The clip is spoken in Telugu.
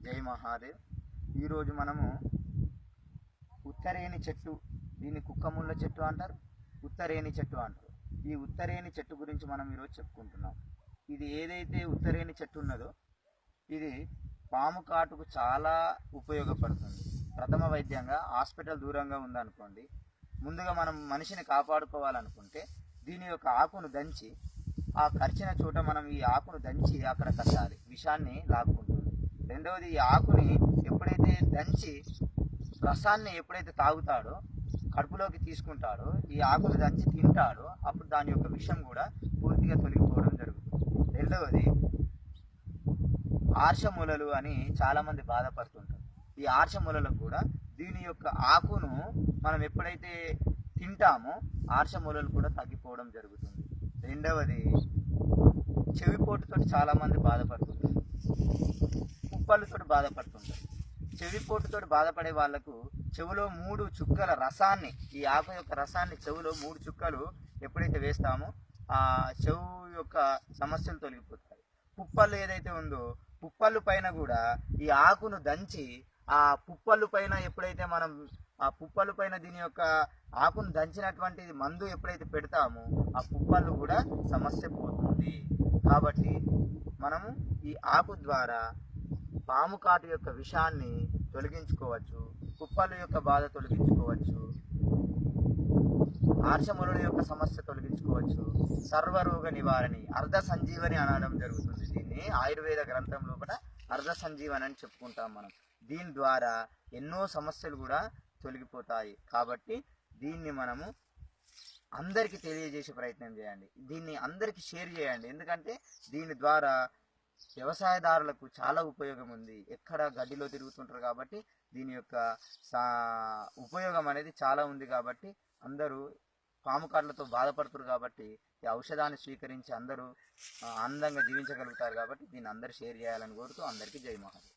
జై మహాదేవ్. ఈరోజు మనము ఉత్తరేణి చెట్టు, దీన్ని కుక్కముళ్ళ చెట్టు అంటారు, ఉత్తరేణి చెట్టు అంటారు. ఈ ఉత్తరేణి చెట్టు గురించి మనం ఈరోజు చెప్పుకుంటున్నాం. ఇది ఏదైతే ఉత్తరేణి చెట్టు ఉన్నదో ఇది పాము కాటుకు చాలా ఉపయోగపడుతుంది. ప్రథమ వైద్యంగా హాస్పిటల్ దూరంగా ఉందనుకోండి, ముందుగా మనం మనిషిని కాపాడుకోవాలనుకుంటే దీని యొక్క ఆకును దంచి ఆ కరిచిన చోట మనం ఈ ఆకును దంచి అక్కడ కట్టాలి, విషాన్ని లాక్కుంటుంది. రెండవది, ఈ ఆకుని ఎప్పుడైతే దంచి రసాన్ని ఎప్పుడైతే తాగుతాడో, కడుపులోకి తీసుకుంటాడో, ఈ ఆకును దంచి తింటాడో, అప్పుడు దాని యొక్క విషం కూడా పూర్తిగా తొలగిపోవడం జరుగుతుంది. రెండవది, ఆర్షమూలలు అని చాలామంది బాధపడుతుంటారు. ఈ ఆర్షమూలలకు కూడా దీని యొక్క ఆకును మనం ఎప్పుడైతే తింటామో ఆర్షమూలలు కూడా తగ్గిపోవడం జరుగుతుంది. రెండవది, చెవిపోటుతో చాలామంది బాధపడుతుంటారు, కుప్పలతో బాధపడుతుంటారు. చెవిపోటుతో బాధపడే వాళ్లకు చెవిలో 3 చుక్కల రసాన్ని, ఈ ఆకు యొక్క రసాన్ని చెవిలో 3 చుక్కలు ఎప్పుడైతే వేస్తామో ఆ చెవు యొక్క సమస్యలు తొలగిపోతాయి. పుప్పళ్ళు ఏదైతే ఉందో పుప్పళ్ళు పైన కూడా ఈ ఆకును దంచి ఆ పుప్పళ్ళు పైన ఎప్పుడైతే మనం ఆ పుప్పళ్ళు పైన దీని యొక్క ఆకును దంచినటువంటి మందు ఎప్పుడైతే పెడతామో ఆ పుప్పళ్ళు కూడా సమస్య పోతుంది. కాబట్టి మనము ఈ ఆకు ద్వారా పాము కాటు యొక్క విషాన్ని తొలగించుకోవచ్చు, కుప్పల యొక్క బాధ తొలగించుకోవచ్చు, ఆర్షముల యొక్క సమస్య తొలగించుకోవచ్చు. సర్వరోగ నివారణి, అర్ధ సంజీవని అనడం జరుగుతుంది. దీన్ని ఆయుర్వేద గ్రంథంలో కూడా అర్ధ సంజీవని అని చెప్పుకుంటాం మనం. దీని ద్వారా ఎన్నో సమస్యలు కూడా తొలగిపోతాయి. కాబట్టి దీన్ని మనము అందరికీ తెలియజేసే ప్రయత్నం చేయండి, దీన్ని అందరికీ షేర్ చేయండి. ఎందుకంటే దీని ద్వారా వ్యవసాయదారులకు చాలా ఉపయోగం ఉంది. ఎక్కడ గడ్డిలో తిరుగుతుంటారు కాబట్టి దీని యొక్క ఉపయోగం అనేది చాలా ఉంది. కాబట్టి అందరూ పాము కాట్లతో బాధపడుతున్నారు కాబట్టి ఈ ఔషధాన్ని స్వీకరించి అందరూ ఆనందంగా జీవించగలుగుతారు. కాబట్టి దీన్ని అందరూ షేర్ చేయాలని కోరుతూ అందరికీ జై మహాదేవ్.